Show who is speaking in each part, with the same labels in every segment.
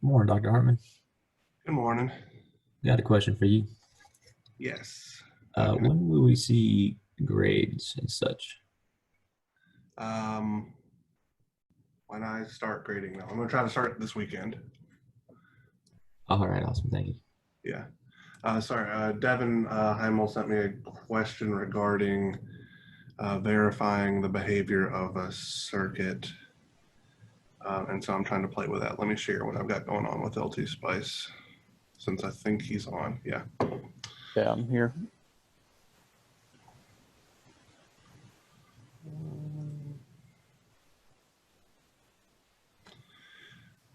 Speaker 1: Morning, Dr. Hartman.
Speaker 2: Good morning.
Speaker 1: Got a question for you.
Speaker 2: Yes. How can
Speaker 1: When will we see grades and such?
Speaker 2: I, when I start grading now, I'm gonna try to start this weekend.
Speaker 1: All right, awesome. Thank you.
Speaker 2: Yeah. Sorry, Devin Heimel sent me a question regarding verifying the behavior of a circuit. And so I'm trying to play with that. Let me share what I've got going on with LT Spice since I think he's on. Yeah.
Speaker 3: Yeah, I'm here.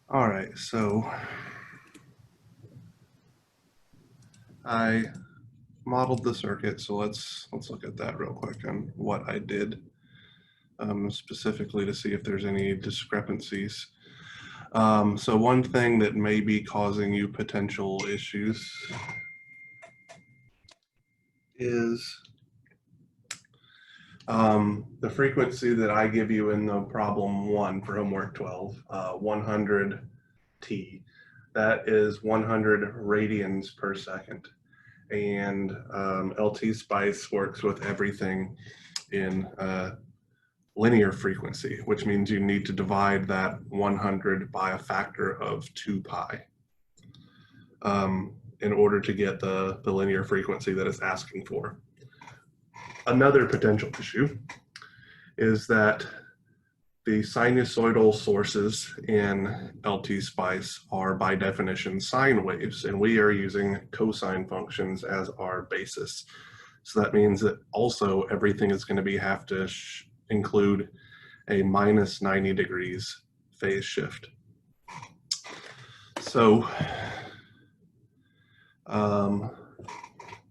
Speaker 2: All right, so I modeled the circuit, so let's look at that real quick and what I did specifically to see if there's any discrepancies. So one thing that may be causing you potential issues is the frequency that I give you in the problem 1 for homework 12, 100 T. That is 100 radians per second. And LT Spice works with everything in linear frequency, which means you need to divide that 100 by a factor of 2 pi in order to get the linear frequency that it's asking for. Another potential issue is that the sinusoidal sources in LT Spice are by definition sine waves, and we are using cosine functions as our basis. So that means that also everything is going to have to include a minus 90 degrees phase shift. So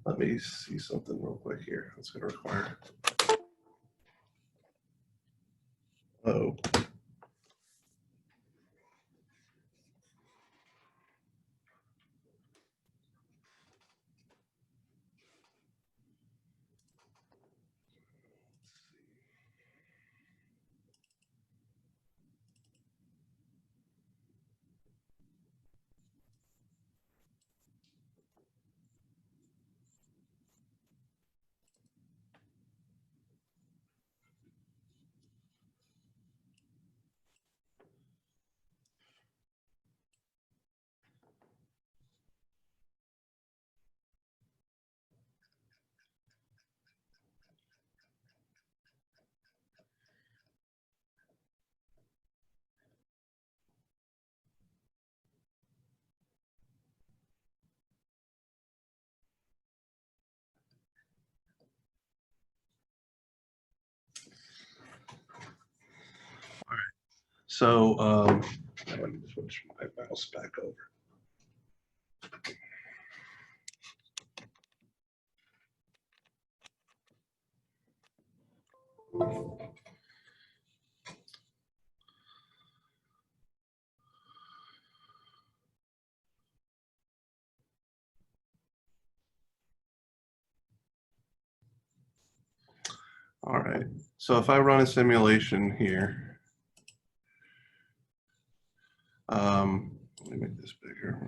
Speaker 2: let me see something real quick here. It's going to require. Oh. So I want to switch my mouse back over. All right, so if I run a simulation here, let me make this bigger.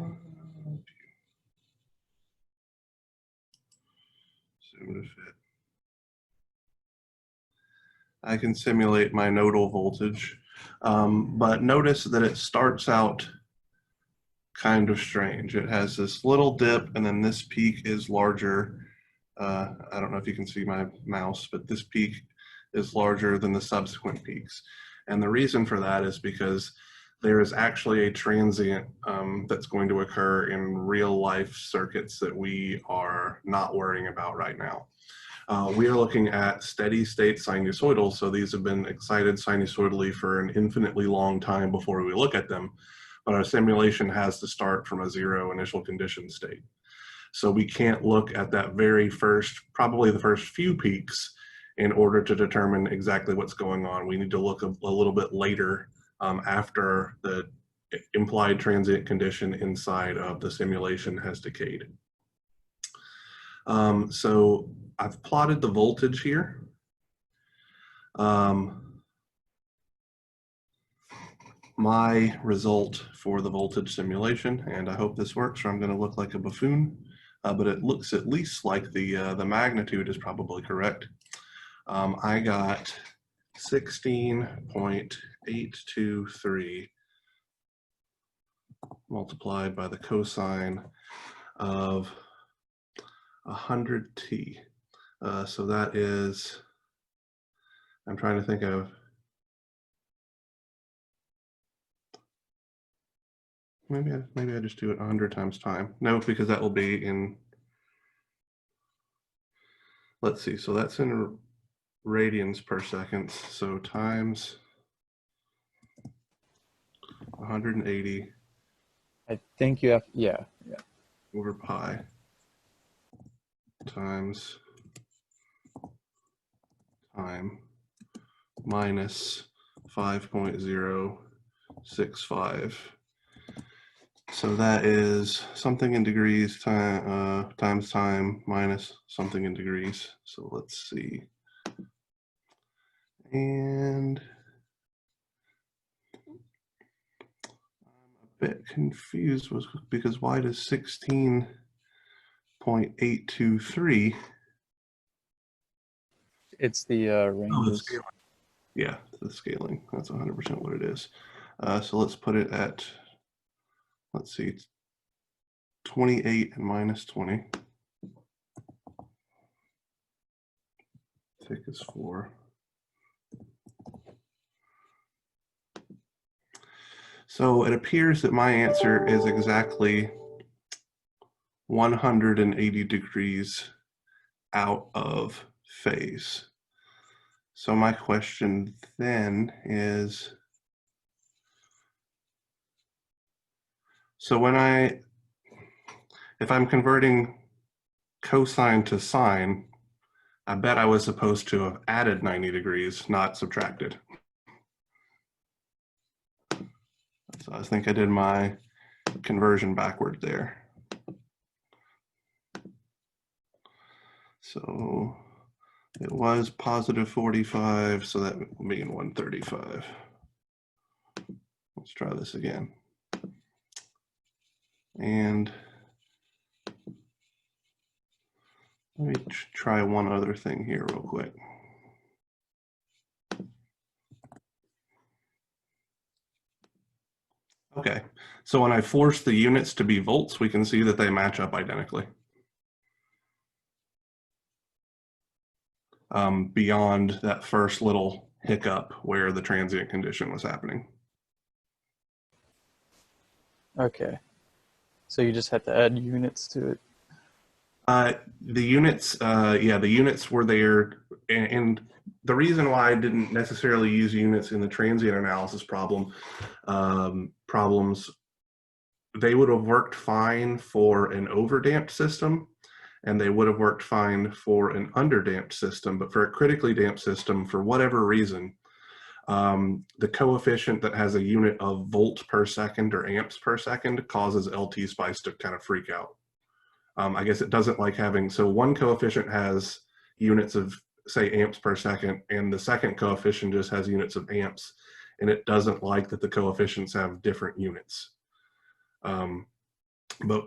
Speaker 2: Zoom to fit. I can simulate my nodal voltage, but notice that it starts out kind of strange. It has this little dip, and then this peak is larger. I don't know if you can see my mouse, but this peak is larger than the subsequent peaks. And the reason for that is because there is actually a transient that's going to occur in real life circuits that we are not worrying about right now. We are looking at steady state sinusoidals, so these have been excited sinusoidally for an infinitely long time before we look at them, but our simulation has to start from a zero initial condition state. So we can't look at that very first, probably the first few peaks in order to determine exactly what's going on. We need to look a little bit later after the implied transient condition inside of the simulation has decayed. So I've plotted the voltage here. My my result for the voltage simulation, and I hope this works or I'm going to look like a buffoon, but it looks at least like the magnitude is probably correct. I got 16.823 multiplied by the cosine of 100t. So that is, I'm trying to think of, maybe I just do it 100 times time. No, because that will be in, let's see, so that's in radians per second. So times 180
Speaker 3: I think you have, yeah.
Speaker 2: over pi times time minus 5.065. So that is something in degrees times time minus something in degrees. So let's see. And I'm a bit confused because why does 16.823?
Speaker 3: It's the ranges.
Speaker 2: Scaling. Yeah, the scaling. That's 100% what it is. So let's put it at, let's see, 28 and minus 20. Thick is 4. So it appears that my answer is exactly 180 degrees out of phase. So my question then is, so if I'm converting cosine to sine, I bet I was supposed to have added 90 degrees, not subtracted. So I think I did my conversion backward there. So it was positive 45, so that will be in 135. Let's try this again. And let me try one other thing here real quick. Okay, so when I force the units to be volts, we can see that they match up identically. Beyond that first little hiccup where the transient condition was happening.
Speaker 3: Okay. So you just had to add units to it.
Speaker 2: The units, yeah, the units were there, and the reason why I didn't necessarily use units in the transient analysis problems, they would have worked fine for an overdamped system, and they would have worked fine for an underdamped system, but for a critically damped system, for whatever reason, the coefficient that has a unit of volt per second or amps per second causes LT spice to kind of freak out. I guess it doesn't like having, so one coefficient has units of, say, amps per second, and the second coefficient just has units of amps, and it doesn't like that the coefficients have different units. But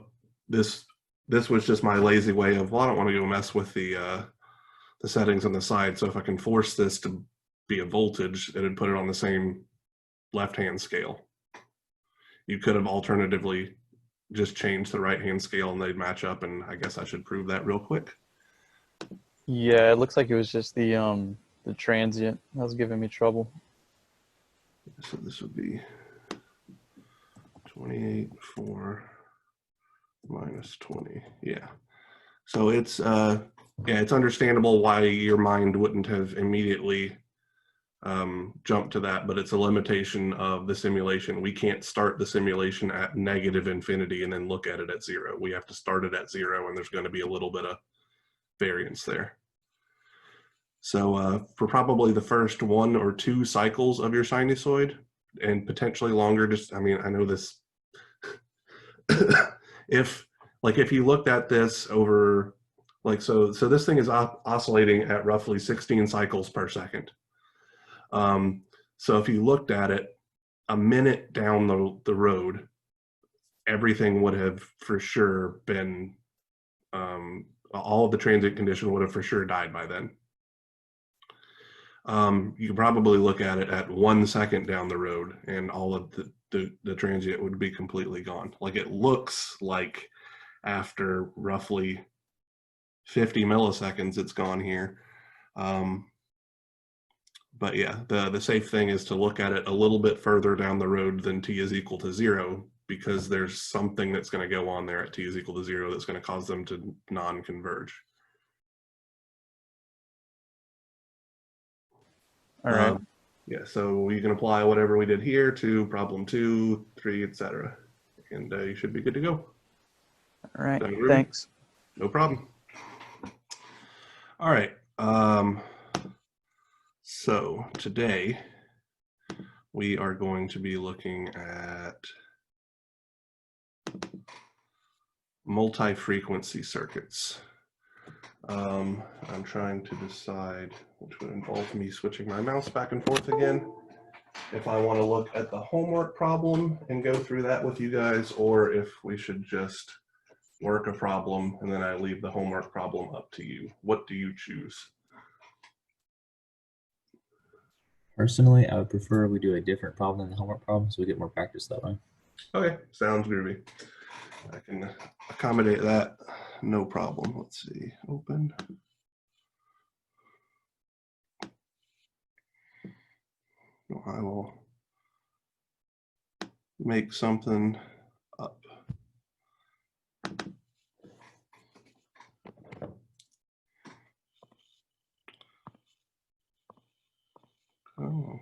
Speaker 2: this was just my lazy way of, well, I don't want to go mess with the settings on the side, so if I can force this to be a voltage, it'd put it on the same left-hand scale. You could have alternatively just change the right-hand scale and they'd match up, and I guess I should prove that real quick.
Speaker 3: Yeah, it looks like it was just the transient that was giving me trouble.
Speaker 2: So this would be 28.4 minus 20. Yeah. So it's yeah, it's understandable why your mind wouldn't have immediately jumped to that, but it's a limitation of the simulation. We can't start the simulation at negative infinity and then look at it at 0. We have to start it at 0, and there's going to be a little bit of variance there. So for probably the first 1 or 2 cycles of your sinusoid, and potentially longer, just, I mean, I know this, if you looked at this over, like, so this thing is oscillating at roughly 16 cycles per second. So if you looked at it a minute down the road, everything would have for sure been, all of the transient condition would have for sure died by then. You can probably look at it at 1 second down the road and all of the transient would be completely gone. Like it looks like after roughly 50 milliseconds, it's gone here. But yeah, the safe thing is to look at it a little bit further down the road than t is equal to 0, because there's something that's going to go on there at t is equal to 0 that's going to cause them to non-converge.
Speaker 3: All right.
Speaker 2: Yeah, so we can apply whatever we did here to problem 2, 3, etc. And you should be good to go.
Speaker 3: All right.
Speaker 2: Ruby?
Speaker 3: Thanks.
Speaker 2: No problem. All right. So today we are going to be looking at multi-frequency circuits. I'm trying to decide, which would involve me switching my mouse back and forth again, if I want to look at the homework problem and go through that with you guys, or if we should just work a problem and then I leave the homework problem up to you. What do you choose?
Speaker 1: Personally, I would prefer we do a different problem than the homework problem so we get more practice that way.
Speaker 2: Okay, sounds groovy. I can accommodate that, no problem. Let's see, open. I will make something up. Oh.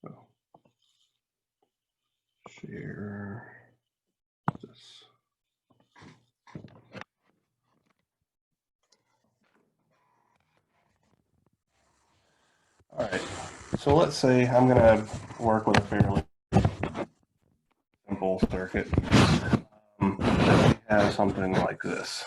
Speaker 2: Oh. Share this. All right, so let's say I'm going to work with a fairly simple circuit. That has something like this.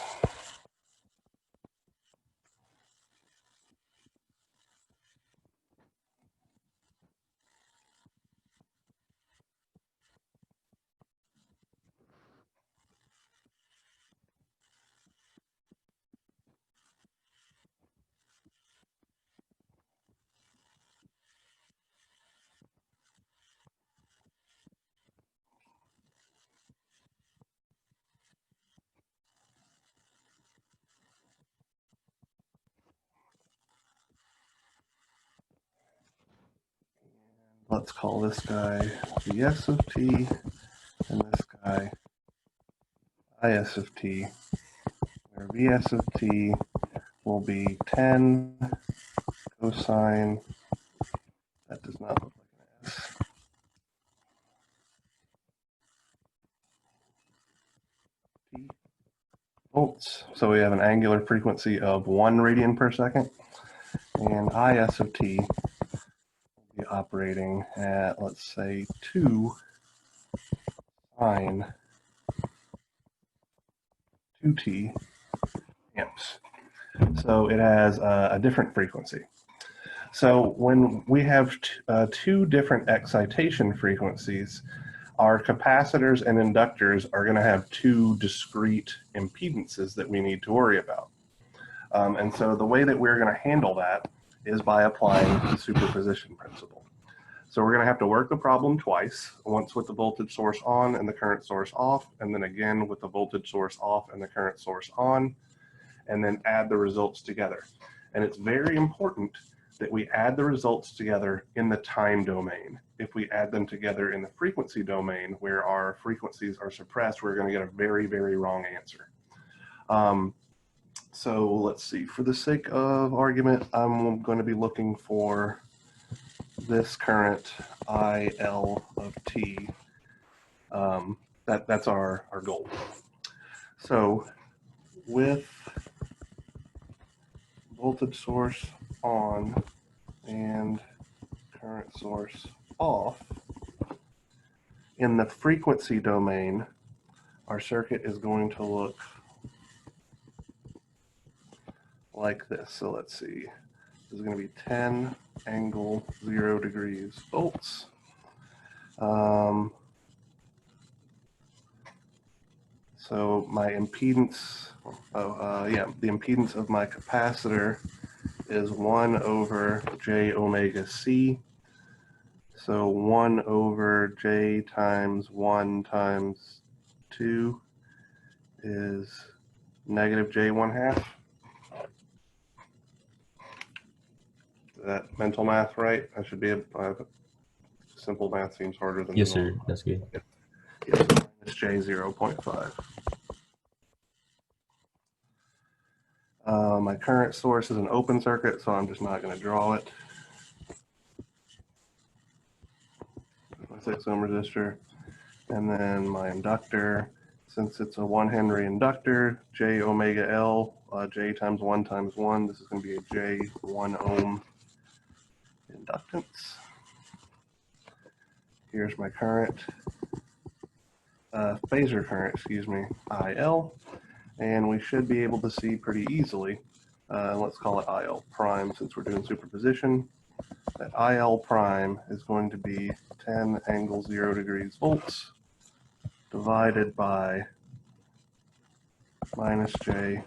Speaker 2: Let's call this guy Vs of t and this guy Is of t, where Vs of t will be 10 cosine, that does not look like an S, t volts. So we have an angular frequency of 1 radian per second, and Is of t will be operating at, let's say, 2 sine 2t amps. So it has a different frequency. So when we have two different excitation frequencies, our capacitors and inductors are going to have two discrete impedances that we need to worry about. And so the way that we're going to handle that is by applying the superposition principle. So we're going to have to work the problem twice, once with the voltage source on and the current source off, and then again with the voltage source off and the current source on, and then add the results together. And it's very important that we add the results together in the time domain. If we add them together in the frequency domain, where our frequencies are suppressed, we're going to get a very, very wrong answer. So let's see, for the sake of argument, I'm going to be looking for this current IL of t. That's our goal. So with voltage source on and current source off, in the frequency domain, our circuit is going to look like this. So let's see, this is going to be 10 angle 0 degrees volts. So my impedance, the impedance of my capacitor is 1 over j omega c. So 1 over j times 1 times 2 is negative j 1/2. Is that mental math right? I should be simple math seems harder than
Speaker 1: Yes,
Speaker 2: the
Speaker 1: sir.
Speaker 2: normal.
Speaker 1: That's good.
Speaker 2: Yes, minus j 0.5. My current source is an open circuit, so I'm just not going to draw it. My 6 ohm resistor. And then my inductor, since it's a 1 Henry inductor, j omega L, j times 1 times 1. This is going to be a j 1 ohm inductance. Here's my current, phasor current, excuse me, IL. And we should be able to see pretty easily, let's call it IL prime since we're doing superposition, that IL prime is going to be 10 angle 0 degrees volts divided by minus j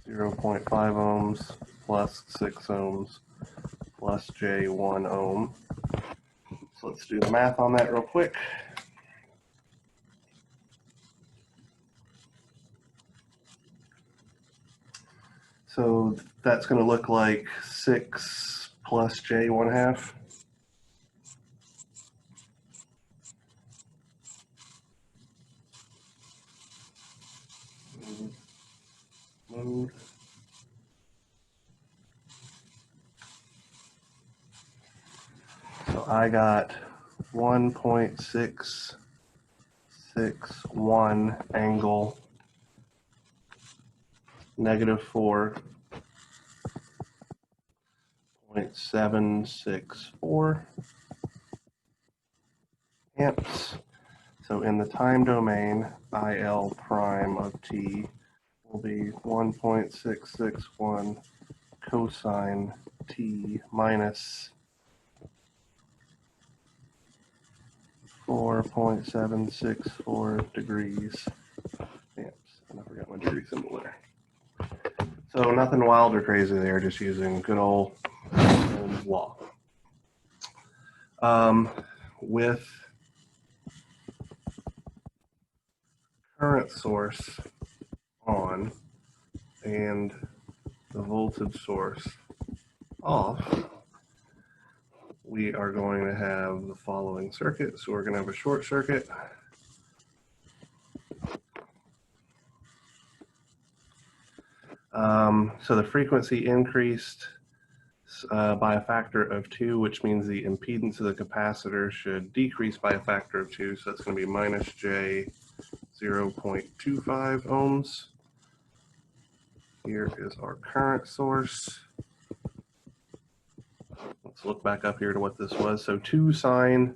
Speaker 2: 0.5 ohms plus 6 ohms plus j 1 ohm. So let's do the math on that real quick. So that's going to look like 6 plus j 1/2. Mode. So I got 1.661 angle negative 4.764 amps. So in the time domain, IL prime of t will be 1.661 cosine t minus 4.764 degrees amps. And I forgot my degree symbol there. So nothing wild or crazy there, just using good old Ohm's law. With current source on and the voltage source off, we are going to have the following circuit. So we're going to have a short circuit. So the frequency increased by a factor of 2, which means the impedance of the capacitor should decrease by a factor of 2. So that's going to be minus j 0.25 ohms. Here is our current source. Let's look back up here to what this was. So 2 sine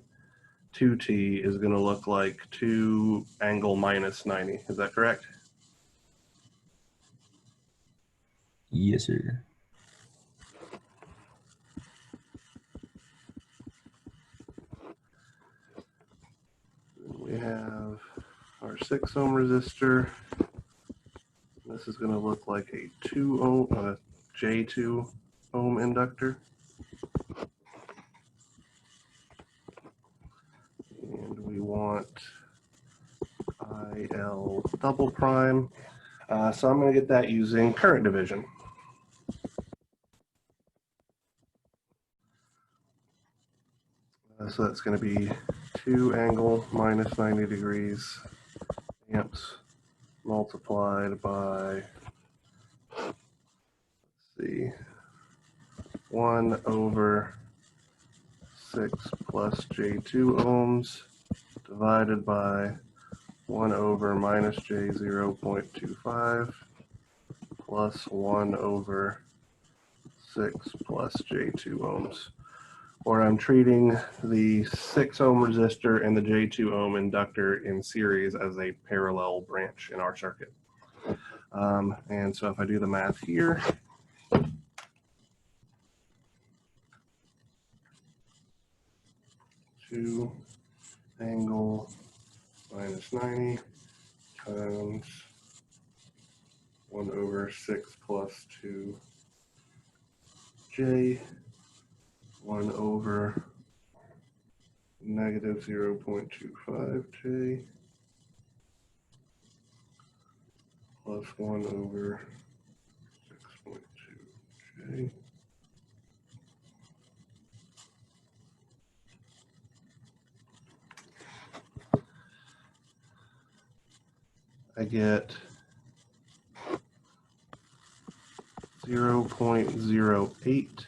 Speaker 2: 2t is going to look like 2 angle minus 90. Is that correct?
Speaker 1: Yes, sir.
Speaker 2: We have our 6 ohm resistor. This is going to look like a 2 ohm, J2 ohm inductor. And we want IL double prime. So I'm going to get that using current division. So that's going to be 2 angle minus 90 degrees amps multiplied by, let's see, 1 over 6 plus J2 ohms divided by 1 over minus J 0.25 plus 1 over 6 plus J2 ohms. Or I'm treating the 6 ohm resistor and the J2 ohm inductor in series as a parallel branch in our circuit. And so if I do the math here, 2 angle minus 90 times 1 over 6 plus 2j 1 over negative 0.25j plus 1 over 6.2j. I get 0.08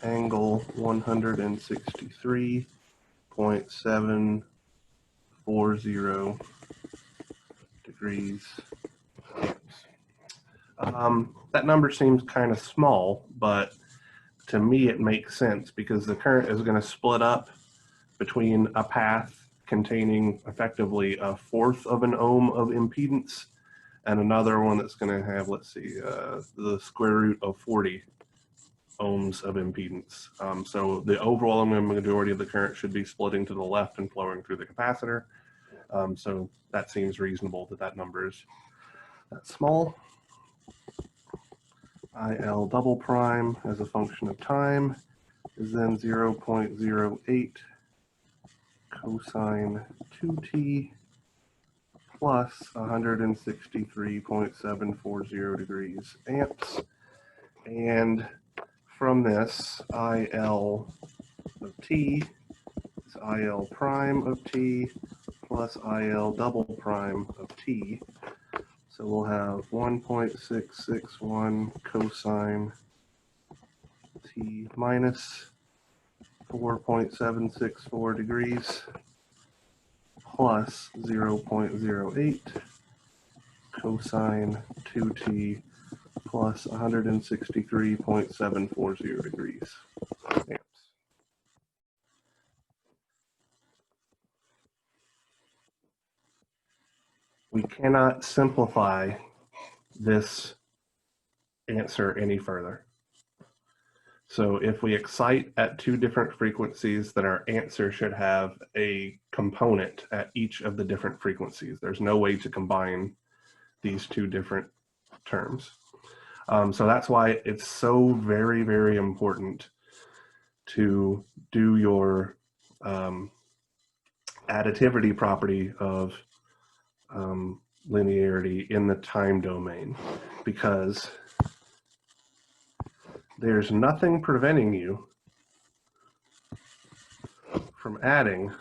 Speaker 2: angle 163.740 degrees. That number seems kind of small, but to me it makes sense because the current is going to split up between a path containing effectively 1/4 of an ohm of impedance and another one that's going to have, let's see, the square root of 40 ohms of impedance. So the overwhelming majority of the current should be splitting to the left and flowing through the capacitor. So that seems reasonable that that number is that small. IL double prime as a function of time is then 0.08 cosine 2t plus 163.740 degrees amps. And from this, IL of t is IL prime of t plus IL double prime of t. So we'll have 1.661 cosine t minus 4.764 degrees plus 0.08 cosine 2t plus 163.740 degrees amps. We cannot simplify this answer any further. So if we excite at 2 different frequencies, then our answer should have a component at each of the different frequencies. There's no way to combine these 2 different terms. So that's why it's so very, very important to do your additivity property of linearity in the time domain, because there's nothing preventing you from adding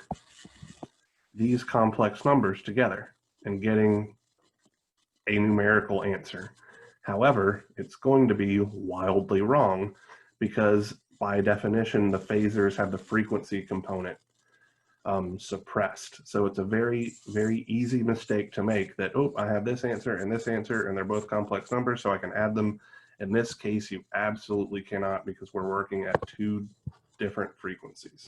Speaker 2: these complex numbers together and getting a numerical answer. However, it's going to be wildly wrong because by definition, the phasors have the frequency component suppressed. So it's a very, very easy mistake to make that, oh, I have this answer, and they're both complex numbers, so I can add them. In this case, you absolutely cannot because we're working at 2 different frequencies.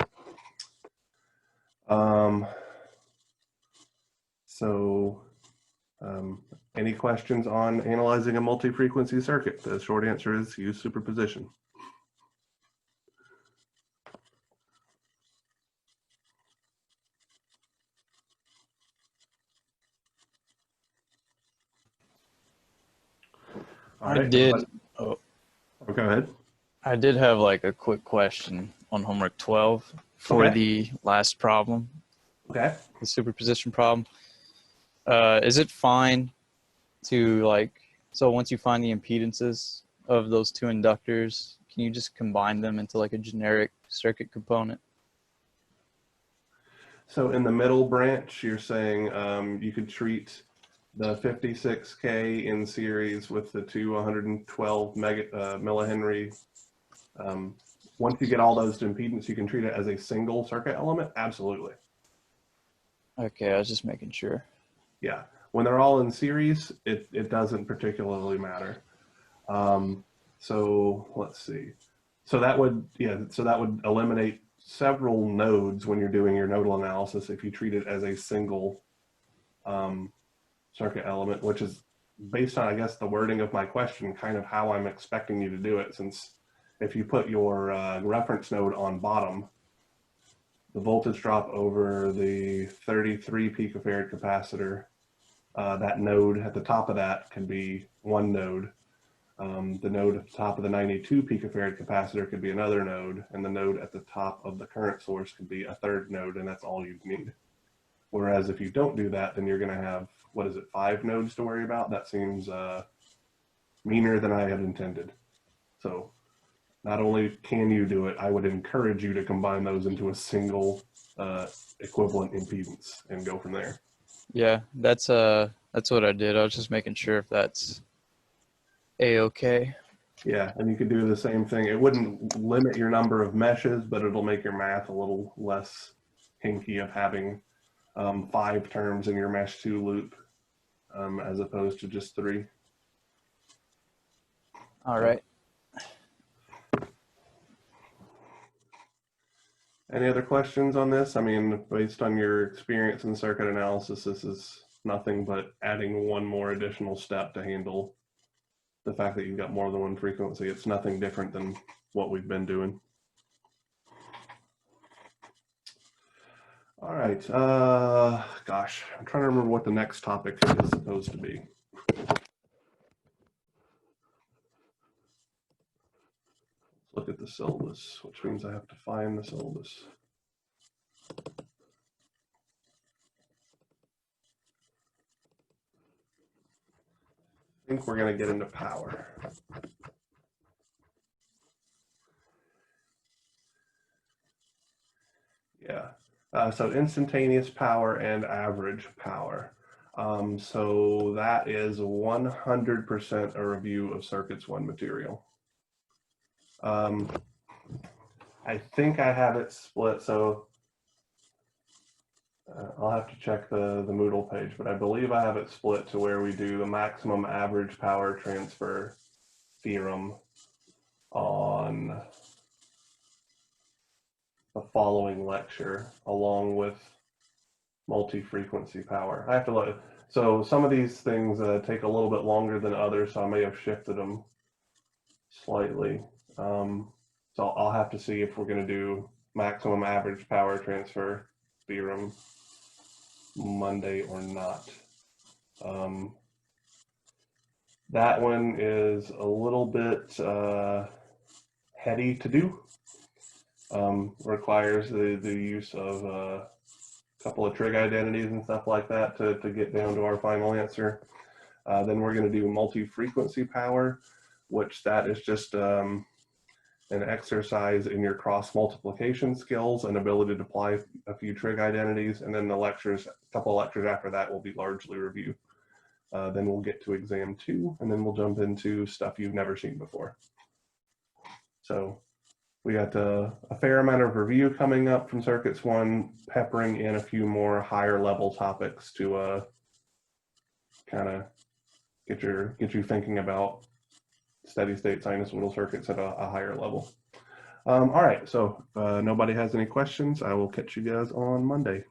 Speaker 2: Any questions on analyzing a multi-frequency circuit? The short answer is use superposition. All right. Oh, go ahead.
Speaker 3: I did have like a quick question on homework 12 for the last problem.
Speaker 2: Okay.
Speaker 3: The superposition problem. Is it fine to so once you find the impedances of those 2 inductors, can you just combine them into like a generic circuit component?
Speaker 2: So in the middle branch, you're saying you could treat the 56K in series with the 2 112 millihenry. Once you get all those to impedance, you can treat it as a single circuit element. Absolutely. Okay,
Speaker 3: I was just making sure.
Speaker 2: Yeah, when they're all in series, it doesn't particularly matter. So let's see. So that would eliminate several nodes when you're doing your nodal analysis if you treat it as a single circuit element, which is based on, I guess, the wording of my question, kind of how I'm expecting you to do it, since if you put your reference node on bottom, the voltage drop over the 33 picofarad capacitor, that node at the top of that can be one node. The node at the top of the 92 picofarad capacitor could be another node, and the node at the top of the current source could be a third node, and that's all you need. Whereas if you don't do that, then you're going to have, 5 nodes to worry about? That seems meaner than I had intended. So not only can you do it, I would encourage you to combine those into a single equivalent impedance and go from there.
Speaker 3: Yeah, that's what I did. I was just making sure if that's a-okay.
Speaker 2: Yeah, and you could do the same thing. It wouldn't limit your number of meshes, but it'll make your math a little less hinky of having 5 terms in your mesh 2 loop as opposed to just 3.
Speaker 3: All right.
Speaker 2: Any other questions on this? I mean, based on your experience in circuit analysis, this is nothing but adding one more additional step to handle the fact that you've got more than one frequency. It's nothing different than what we've been doing. All right. Gosh, I'm trying to remember what the next topic is supposed to be. Look at the syllabus, which means I have to find the syllabus. I think we're going to get into power. Yeah. So instantaneous power and average power. So that is 100% a review of Circuits 1 material. I think I have it split, so I'll have to check the Moodle page, but I believe I have it split to where we do the maximum average power transfer theorem on the following lecture, along with multi-frequency power. I have to look. So some of these things take a little bit longer than others, so I may have shifted them slightly. So I'll have to see if we're going to do maximum average power transfer theorem Monday or not. That one is a little bit heady to do. Requires the use of a couple of trig identities and stuff like that to get down to our final answer. Then we're going to do multi-frequency power, which that is just an exercise in your cross multiplication skills and ability to apply a few trig identities. And then the lectures, a couple of lectures after that will be largely review. Then we'll get to exam 2, and then we'll jump into stuff you've never seen before. So we got a fair amount of review coming up from Circuits 1, peppering in a few more higher level topics to kind of get you thinking about steady state sinusoidal circuits at a higher level. All right, so if nobody has any questions, I will catch you guys on Monday.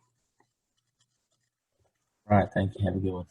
Speaker 1: All right, thank you. Have a good one.